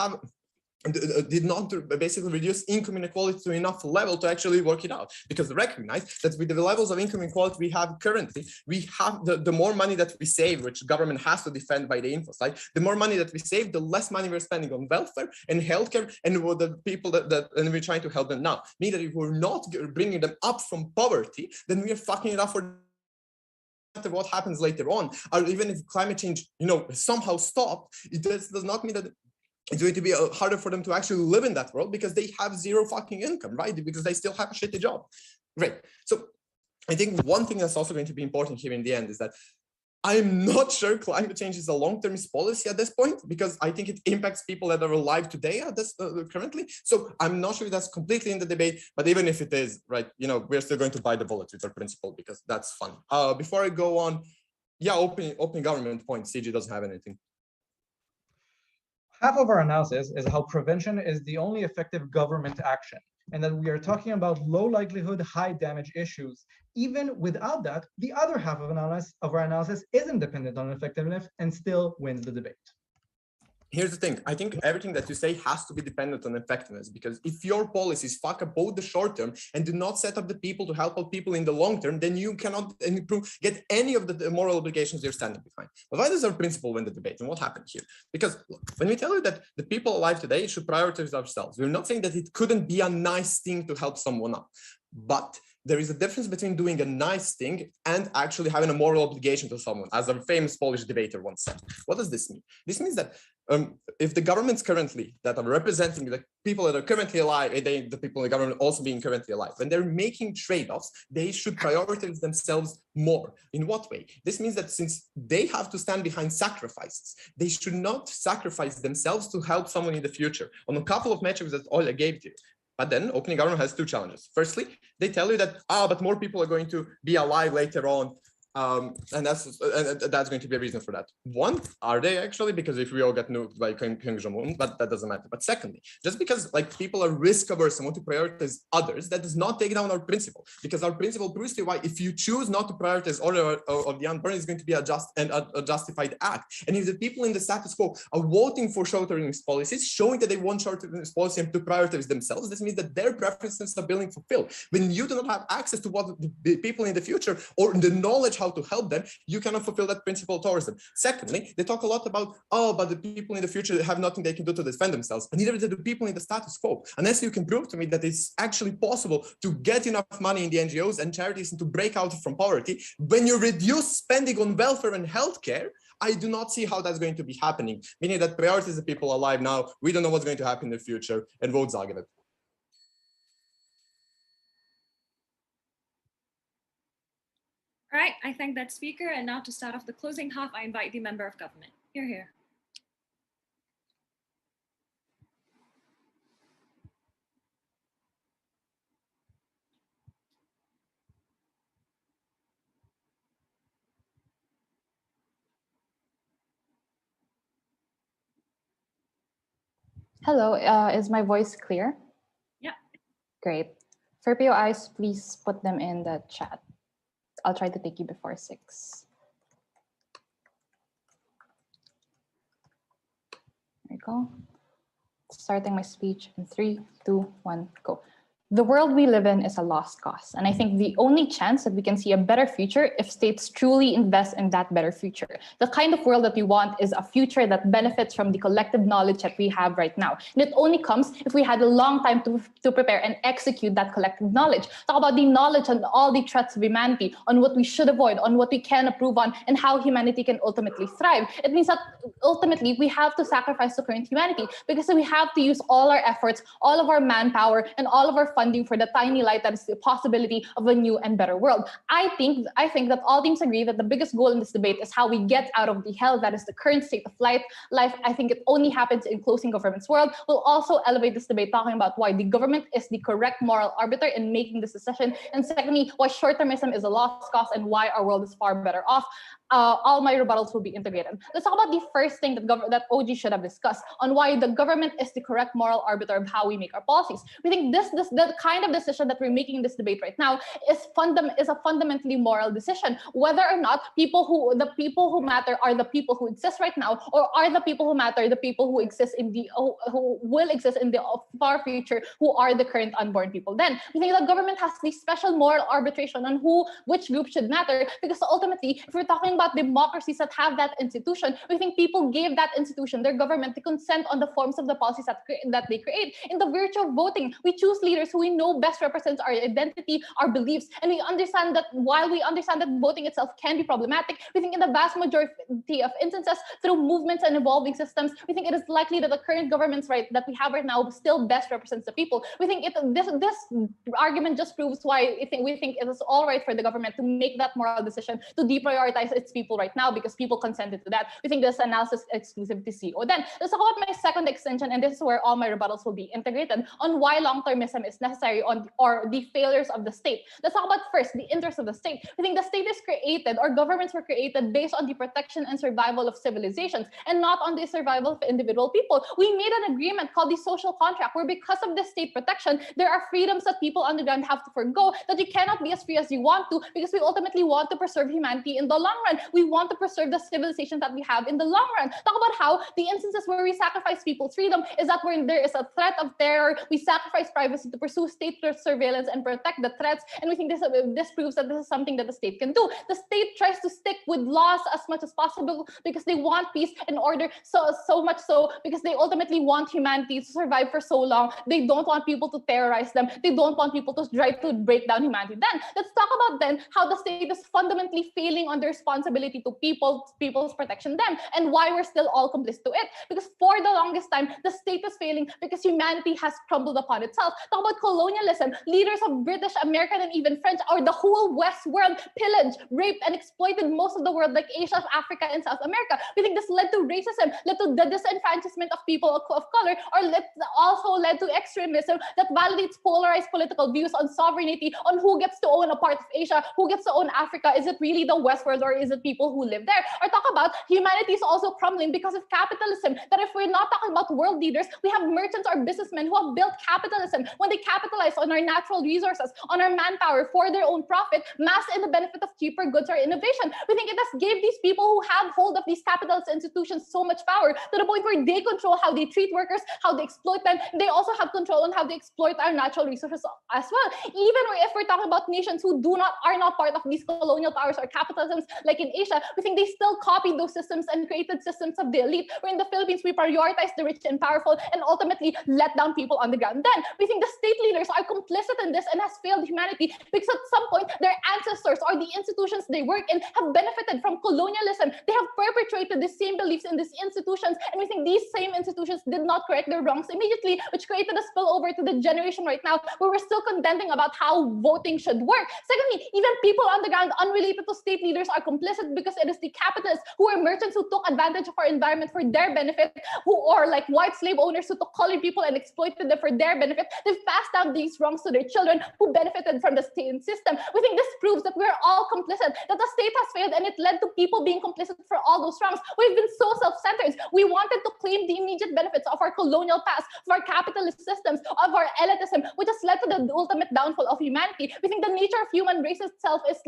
basically reduce income inequality to enough level to actually work it out. Because recognize that with the levels of income inequality we have currently, we have the more money that we save, which government has to defend by the info side, the more money that we save, the less money we're spending on welfare and healthcare and the people and we're trying to help them now. Meaning that if we're not bringing them up from poverty, then we are fucking it up for what happens later on. Or even if climate change, somehow stopped, it does not mean that it's going to be harder for them to actually live in that world because they have zero fucking income, right? Because they still have a shitty job. Great. So I think one thing that's also going to be important here in the end is that I'm not sure climate change is a long-termist policy at this point, because I think it impacts people that are alive today at this currently. So I'm not sure if that's completely in the debate, but even if it is, right, we're still going to buy the bullet with our principle because that's fun. Before I go on, open government point, CG doesn't have anything. Half of our analysis is how prevention is the only effective government action, and that we are talking about low likelihood, high damage issues. Even without that, the other half of our analysis isn't dependent on effectiveness and still wins the debate. Here's the thing. I think everything that you say has to be dependent on effectiveness, because if your policies fuck up both the short term and do not set up the people to help out people in the long term, then you cannot get any of the moral obligations you're standing behind. But why does our principle win the debate? And what happened here? Because when we tell you that the people alive today should prioritize ourselves, we're not saying that it couldn't be a nice thing to help someone up, but there is a difference between doing a nice thing and actually having a moral obligation to someone, as a famous Polish debater once said. What does this mean? This means that if the governments currently that are representing the people that are currently alive, the people in the government also being currently alive, when they're making trade-offs, they should prioritize themselves more. In what way? This means that since they have to stand behind sacrifices, they should not sacrifice themselves to help someone in the future. On a couple of metrics that Olya gave to you. But then opening government has two challenges. Firstly, they tell you that, but more people are going to be alive later on And that's going to be a reason for that. One, are they actually? Because if we all get nuked by Kim Jong-un, but that doesn't matter. But secondly, just because like people are risk averse and want to prioritize others, that does not take down our principle. Because our principle proves to you why if you choose not to prioritize order of the unborn, it's going to be a justified act. And if the people in the status quo are voting for short-termist policies, showing that they want short-termist policy and to prioritize themselves, this means that their preferences are being fulfilled. When you do not have access to what the people in the future or the knowledge how to help them, you cannot fulfill that principle towards them. Secondly, they talk a lot about, oh, but the people in the future have nothing they can do to defend themselves. And neither do the people in the status quo. Unless you can prove to me that it's actually possible to get enough money in the NGOs and charities and to break out from poverty, when you reduce spending on welfare and healthcare, I do not see how that's going to be happening. Meaning that priorities the people alive now, we don't know what's going to happen in the future, and vote Zagreb. All right, I thank that speaker. And now to start off the closing half, I invite the member of government. You're here. Hello, is my voice clear? Yeah. Great. For POIs, please put them in the chat. I'll try to take you before 6. There we go. Starting my speech in 3, 2, 1, go. The world we live in is a lost cause. And I think the only chance that we can see a better future if states truly invest in that better future. The kind of world that we want is a future that benefits from the collective knowledge that we have right now. And it only comes if we had a long time to prepare and execute that collective knowledge. Talk about the knowledge on all the threats of humanity, on what we should avoid, on what we can improve on, and how humanity can ultimately thrive. It means that ultimately we have to sacrifice the current humanity because we have to use all our efforts, all of our manpower, and all of our funding for the tiny light that is the possibility of a new and better world. I think that all teams agree that the biggest goal in this debate is how we get out of the hell that is the current state of life. I think it only happens in closing government's world. We'll also elevate this debate talking about why the government is the correct moral arbiter in making this decision. And secondly, why short-termism is a lost cause and why our world is far better off. All my rebuttals will be integrated. Let's talk about the first thing that OG should have discussed on why the government is the correct moral arbiter of how we make our policies. We think the kind of decision that we're making in this debate right now is a fundamentally moral decision. Whether or not the people who matter are the people who exist right now, or are the people who matter the people who exist who will exist in the far future, who are the current unborn people. Then we think the government has the special moral arbitration on which group should matter, because ultimately, if we're talking about democracies that have that institution, we think people gave that institution, their government, to consent on the forms of the policies that they create. In the virtue of voting, we choose leaders who we know best represents our identity, our beliefs, and we understand that while we understand that voting itself can be problematic, we think in the vast majority of instances, through movements and evolving systems, we think it is likely that the current government's right that we have right now still best represents the people. We think this argument just proves why we think it is all right for the government to make that moral decision to deprioritize its people right now because people consented to that. We think this analysis is exclusive to CO. Then let's talk about my second extension, and this is where all my rebuttals will be integrated on why long-termism is necessary or the failures of the state. Let's talk about first the interest of the state. We think the state is created, or governments were created based on the protection and survival of civilizations and not on the survival of individual people. We made an agreement called the social contract where because of the state protection, there are freedoms that people on the ground have to forgo, that you cannot be as free as you want to, because we ultimately want to preserve humanity in the long run. We want to preserve the civilization that we have in the long run. Talk about how the instances where we sacrifice people's freedom is that when there is a threat of terror, we sacrifice privacy to pursue state surveillance and protect the threats. And we think this proves that this is something that the state can do. The state tries to stick with laws as much as possible because they want peace and order, so much so because they ultimately want humanity to survive for so long. They don't want people to terrorize them. They don't want people to try to break down humanity. Then let's talk about how the state is fundamentally failing on the responsibility responsibility to people's protection then, and why we're still all complicit to it. Because for the longest time, the state is failing because humanity has crumbled upon itself. Talk about colonialism, leaders of British, American, and even French, or the whole West world pillaged, raped, and exploited most of the world, like Asia, Africa, and South America. We think this led to racism, led to the disenfranchisement of people of color, or also led to extremism that validates polarized political views on sovereignty, on who gets to own a part of Asia, who gets to own Africa. Is it really the West world, or is it people who live there? Or talk about humanity is also crumbling because of capitalism. That if we're not talking about world leaders, we have merchants or businessmen who have built capitalism. When they capitalize on our natural resources, on our manpower for their own profit, mass in the benefit of cheaper goods or innovation. We think it has gave these people who have hold of these capitalist institutions so much power to the point where they control how they treat workers, how they exploit them. They also have control on how they exploit our natural resources as well. Even if we're talking about nations who are not part of these colonial powers or capitalisms, like in Asia, we think they still copied those systems and created systems of the elite. Where in the Philippines, we prioritize the rich and powerful and ultimately let down people on the ground. Then we think the state leaders are complicit in this and has failed humanity because at some point their ancestors or the institutions they work in have benefited from colonialism. They have perpetrated the same beliefs in these institutions, and we think these same institutions did not correct their wrongs immediately, which created a spillover to the generation right now where we're still contending about how voting should work. Secondly, even people on the ground unrelated to state leaders are complicit because it is the capitalists who are merchants who took advantage of our environment for their benefit, who are like white slave owners who took colored people and exploited them for their benefit. They've passed down these wrongs to their children who benefited from the state system. We think this proves that we're all complicit, that the state has failed, and it led to people being complicit for all those wrongs. We've been so self-centered. We wanted to claim the immediate benefits of our colonial past, of our capitalist systems, of our elitism, which has led to the ultimate downfall of humanity. We think the nature of human race itself is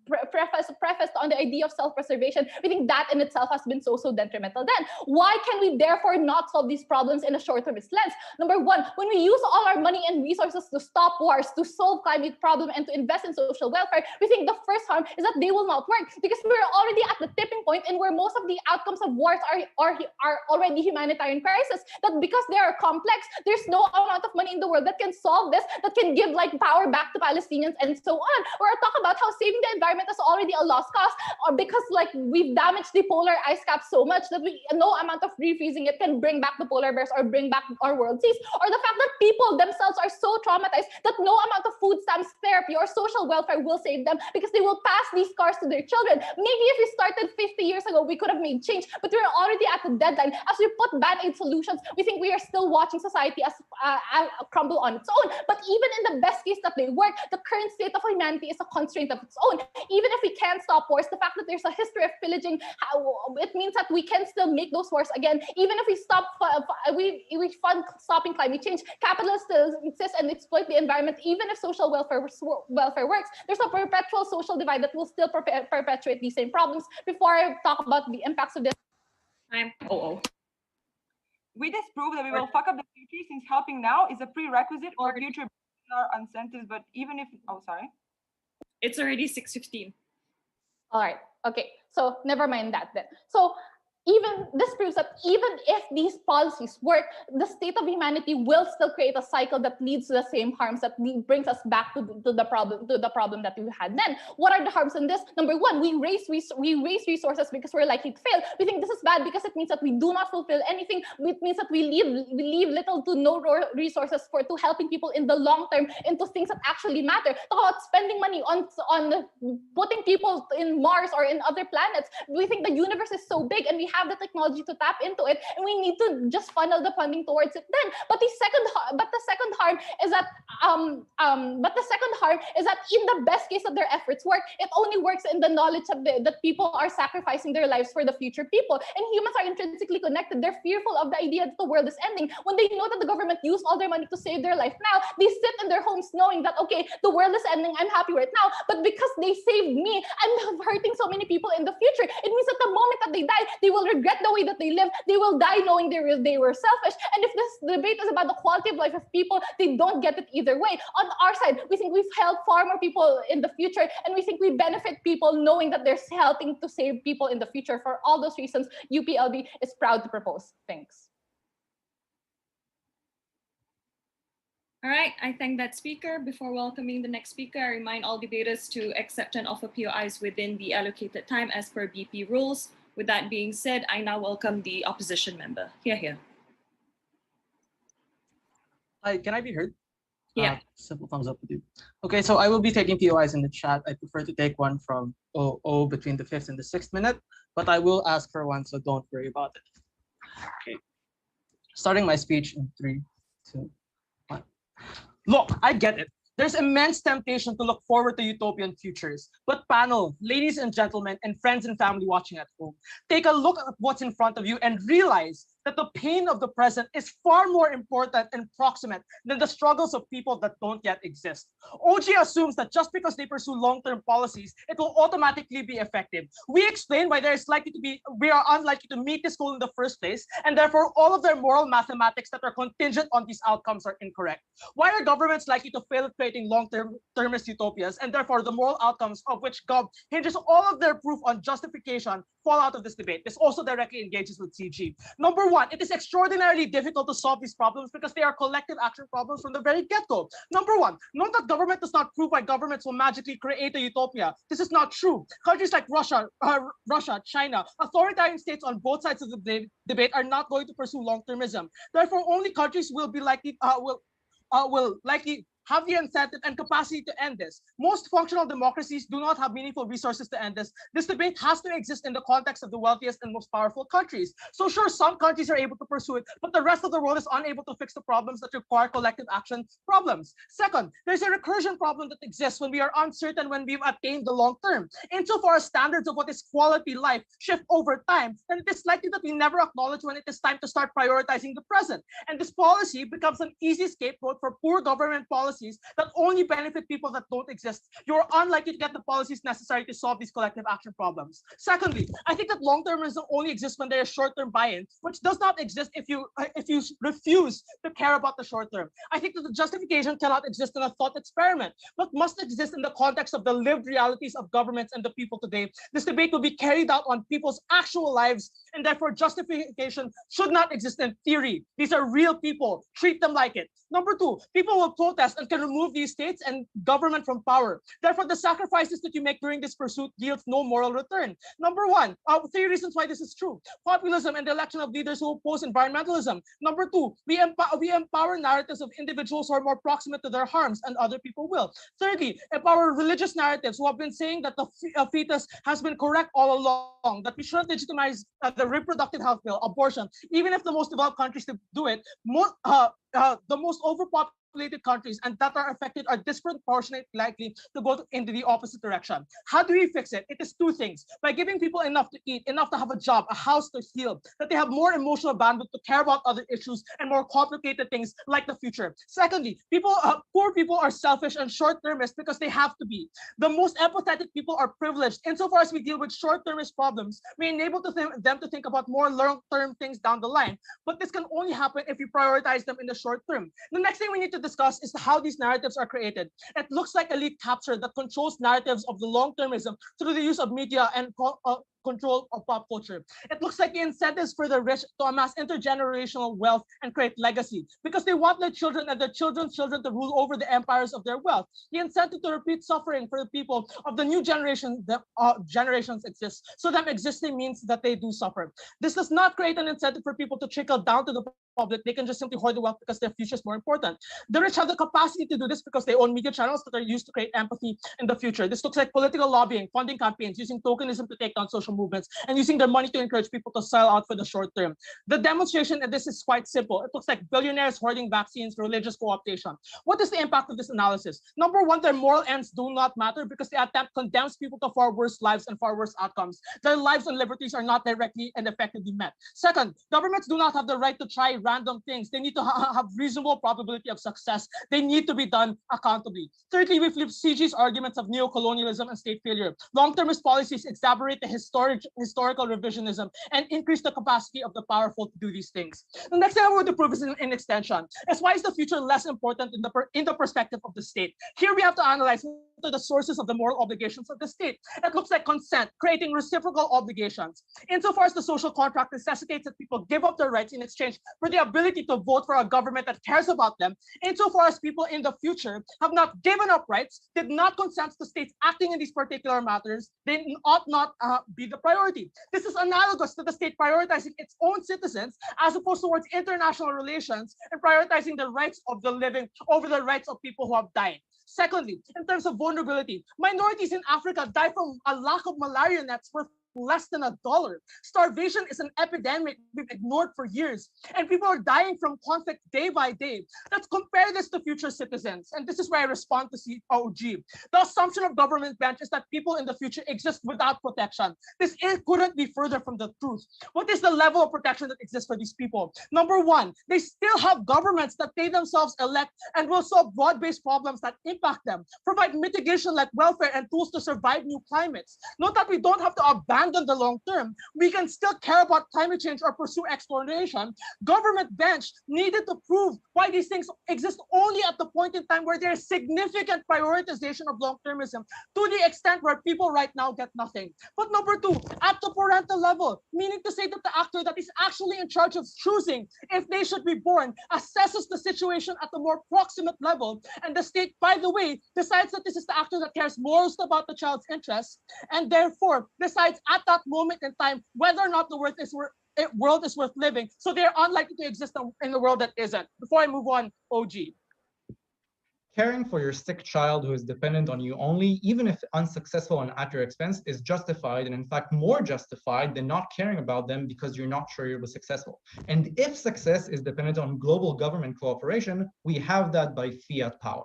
prefaced on the idea of self-preservation. We think that in itself has been so detrimental. Then, why can we therefore not solve these problems in a short-termist lens? Number one, when we use all our money and resources to stop wars, to solve climate problem, and to invest in social welfare, we think the first harm is that they will not work because we're already at the tipping point in where most of the outcomes of wars are already humanitarian crises. That because they are complex, there's no amount of money in the world that can solve this, that can give like power back to Palestinians and so on. Or I'll talk about how saving the environment is already a lost cause, or because like we've damaged the polar ice cap so much that no amount of refreezing it can bring back the polar bears or bring back our world seas. Or the fact that people themselves are so traumatized that no amount of food stamps, therapy, or social welfare will save them because they will pass these scars to their children. Maybe if we started 50 years ago, we could have made change, but we're already at the deadline. As we put band-aid solutions, we think we are still watching society as crumble on its own. But even in the best case that they work, the current state of humanity is a constraint of its own. Even if we can't stop wars, the fact that there's a history of pillaging, it means that we can still make those wars again. Even if we fund stopping climate change, capitalists still exist and exploit the environment. Even if social welfare works, there's a perpetual social divide that will still perpetuate these same problems. Before I talk about the impacts of this, we disprove that we will fuck up the future since helping now is a prerequisite for future incentives. But even if, it's already 6:15. All right. Okay. So never mind that then. So even this proves that even if these policies work, the state of humanity will still create a cycle that leads to the same harms that brings us back to the problem that we had then. What are the harms in this? Number one, we waste resources because we're likely to fail. We think this is bad because it means that we do not fulfill anything. It means that we leave little to no resources to helping people in the long term into things that actually matter. Talk about spending money on putting people in Mars or in other planets. We think the universe is so big and we have the technology to tap into it, and we need to just funnel the funding towards it then. But the second harm is that in the best case of their efforts work, it only works in the knowledge of that people are sacrificing their lives for the future people. And humans are intrinsically connected. They're fearful of the idea that the world is ending. When they know that the government used all their money to save their life now, they sit in their homes knowing that, okay, the world is ending, I'm happy right now, but because they saved me, I'm hurting so many people in the future. It means that the moment that they die, they will regret the way that they live. They will die knowing they were selfish. And if this debate is about the quality of life of people, they don't get it either way. On our side, we think we've helped far more people in the future, and we think we benefit people knowing that they're helping to save people in the future. For all those reasons, UPLB is proud to propose. Thanks. All right, I thank that speaker. Before welcoming the next speaker, I remind all debaters to accept and offer POIs within the allocated time as per BP rules. With that being said, I now welcome the opposition member. Here. Hi, can I be heard? Yeah. Simple thumbs up with you. Okay, so I will be taking POIs in the chat. I prefer to take one from 00 between the 5th and the 6th minute, but I will ask for one, so don't worry about it. Okay, starting my speech in 3, 2, 1. Look, I get it. There's immense temptation to look forward to utopian futures. But panel, ladies and gentlemen, and friends and family watching at home, take a look at what's in front of you and realize that the pain of the present is far more important and proximate than the struggles of people that don't yet exist. OG assumes that just because they pursue long-term policies, it will automatically be effective. We explain why we are unlikely to meet this goal in the first place, and therefore all of their moral mathematics that are contingent on these outcomes are incorrect. Why are governments likely to fail at creating long-termist utopias, and therefore the moral outcomes of which Gov hinges all of their proof on justification fall out of this debate? This also directly engages with CG. Number one, it is extraordinarily difficult to solve these problems because they are collective action problems from the very get-go. Number one, note that government does not prove why governments will magically create a utopia. This is not true. Countries like Russia, China, authoritarian states on both sides of the debate are not going to pursue long-termism. Therefore, only countries will likely have the incentive and capacity to end this. Most functional democracies do not have meaningful resources to end this. This debate has to exist in the context of the wealthiest and most powerful countries. So sure, some countries are able to pursue it, but the rest of the world is unable to fix the problems that require collective action problems. Second, there's a recursion problem that exists when we are uncertain when we've attained the long term. Insofar as standards of what is quality life shift over time, then it is likely that we never acknowledge when it is time to start prioritizing the present. And this policy becomes an easy scapegoat for poor government policies that only benefit people that don't exist. You're unlikely to get the policies necessary to solve these collective action problems. Secondly, I think that long-termism only exists when there is short-term buy-in, which does not exist if you refuse to care about the short term. I think that the justification cannot exist in a thought experiment, but must exist in the context of the lived realities of governments and the people today. This debate will be carried out on people's actual lives, and therefore justification should not exist in theory. These are real people. Treat them like it. Number two, people will protest and can remove these states and government from power. Therefore, the sacrifices that you make during this pursuit yields no moral return. Number one, 3 reasons why this is true. Populism and the election of leaders who oppose environmentalism. Number two, we empower narratives of individuals who are more proximate to their harms, and other people will. Thirdly, empower religious narratives who have been saying that the fetus has been correct all along, that we shouldn't legitimize the reproductive health bill, abortion, even if the most developed countries do it. The most overpopulated countries and that are affected are disproportionately likely to go into the opposite direction. How do we fix it? It is 2 things. By giving people enough to eat, enough to have a job, a house to heal, that they have more emotional bandwidth to care about other issues and more complicated things like the future. Secondly, poor people are selfish and short-termist because they have to be. The most empathetic people are privileged. Insofar as we deal with short-termist problems, we enable them to think about more long-term things down the line. But this can only happen if we prioritize them in the short term. The next thing we need to discuss is how these narratives are created. It looks like elite capture that controls narratives of the long-termism through the use of media and control of pop culture. It looks like the incentives for the rich to amass intergenerational wealth and create legacy because they want their children and their children's children to rule over the empires of their wealth. The incentive to repeat suffering for the people of the new generation generations exists. So them existing means that they do suffer. This does not create an incentive for people to trickle down to the public. They can just simply hoard the wealth because their future is more important. The rich have the capacity to do this because they own media channels that are used to create empathy in the future. This looks like political lobbying, funding campaigns, using tokenism to take down social movements, and using their money to encourage people to sell out for the short term. The demonstration, and this is quite simple. It looks like billionaires hoarding vaccines, religious co-optation. What is the impact of this analysis? Number one, their moral ends do not matter because the attempt condemns people to far worse lives and far worse outcomes. Their lives and liberties are not directly and effectively met. Second, governments do not have the right to try random things. They need to have reasonable probability of success. They need to be done accountably. Thirdly, we flip CG's arguments of neocolonialism and state failure. Long-termist policies exacerbate the historical revisionism and increase the capacity of the powerful to do these things. The next thing I want to prove is in extension. Why is the future less important in the perspective of the state? Here we have to analyze to the sources of the moral obligations of the state. It looks like consent, creating reciprocal obligations. Insofar as the social contract necessitates that people give up their rights in exchange for the ability to vote for a government that cares about them, insofar as people in the future have not given up rights, did not consent to states acting in these particular matters, they ought not be the priority. This is analogous to the state prioritizing its own citizens as opposed towards international relations and prioritizing the rights of the living over the rights of people who have died. Secondly, in terms of vulnerability, minorities in Africa die from a lack of malaria nets worth less than $1. Starvation is an epidemic we've ignored for years, and people are dying from conflict day by day. Let's compare this to future citizens, and this is where I respond to COG. The assumption of government bench is that people in the future exist without protection. This couldn't be further from the truth. What is the level of protection that exists for these people? Number one, they still have governments that they themselves elect and will solve broad-based problems that impact them, provide mitigation like welfare and tools to survive new climates. Note that we don't have to abandon the long term. We can still care about climate change or pursue exploration. Government bench needed to prove why these things exist only at the point in time where there is significant prioritization of long-termism to the extent where people right now get nothing. But number two, at the parental level, meaning to say that the actor that is actually in charge of choosing if they should be born assesses the situation at the more proximate level, and the state, by the way, decides that this is the actor that cares most about the child's interests, and therefore decides at that moment in time whether or not the world is worth living. So they're unlikely to exist in the world that isn't. Before I move on, OG. Caring for your sick child who is dependent on you only, even if unsuccessful and at your expense, is justified, and in fact more justified than not caring about them because you're not sure you'll be successful. And if success is dependent on global government cooperation, we have that by fiat power.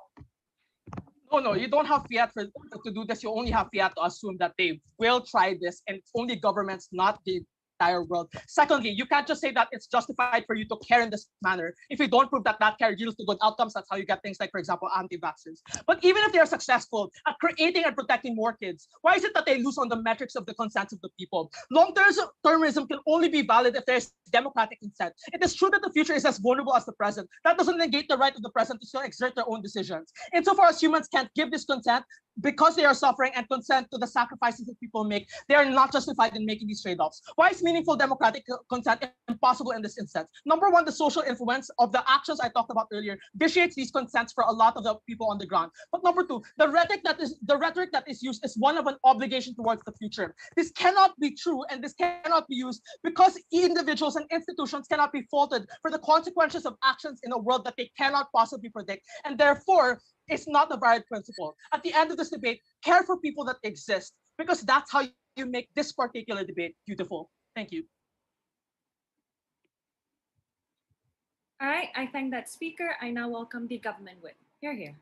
No, you don't have fiat to do this. You only have fiat to assume that they will try this, and it's only governments, not the entire world. Secondly, you can't just say that it's justified for you to care in this manner. If you don't prove that care yields to good outcomes, that's how you get things like, for example, anti-vaxxers. But even if they're successful at creating and protecting more kids, why is it that they lose on the metrics of the consent of the people? Long-termism can only be valid if there's democratic consent. It is true that the future is as vulnerable as the present. That doesn't negate the right of the present to still exert their own decisions. Insofar as humans can't give this consent because they are suffering and consent to the sacrifices that people make, they are not justified in making these trade-offs. Why is meaningful democratic consent impossible in this instance? Number one, the social influence of the actions I talked about earlier vitiates these consents for a lot of the people on the ground. But number two, the rhetoric that is used is one of an obligation towards the future. This cannot be true, and this cannot be used because individuals and institutions cannot be faulted for the consequences of actions in a world that they cannot possibly predict, and therefore it's not a valid principle. At the end of this debate, care for people that exist, because that's how you make this particular debate beautiful. Thank you. All right, I thank that speaker. I now welcome the government whip. Here.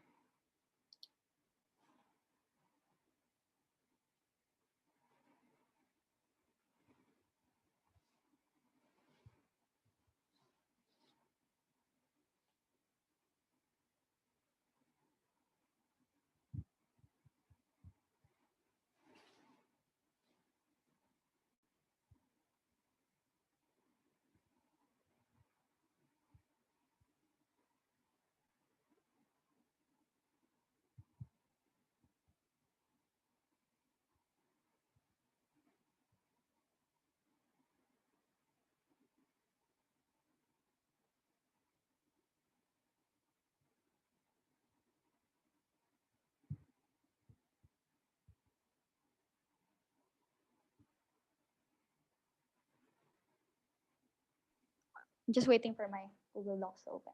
I'm just waiting for my Google Docs to open.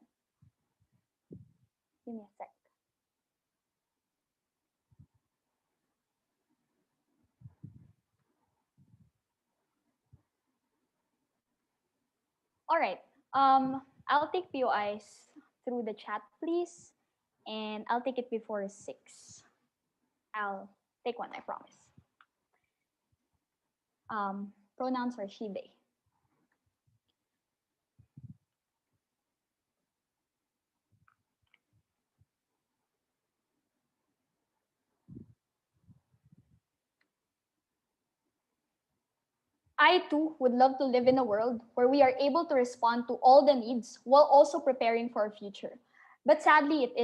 Give me a sec. All right. I'll take POIs through the chat, please. And I'll take it before 6. I'll take one, I promise. Pronouns are she, they. I too would love to live in a world where we are able to respond to all the needs while also preparing for our future. But sadly, it is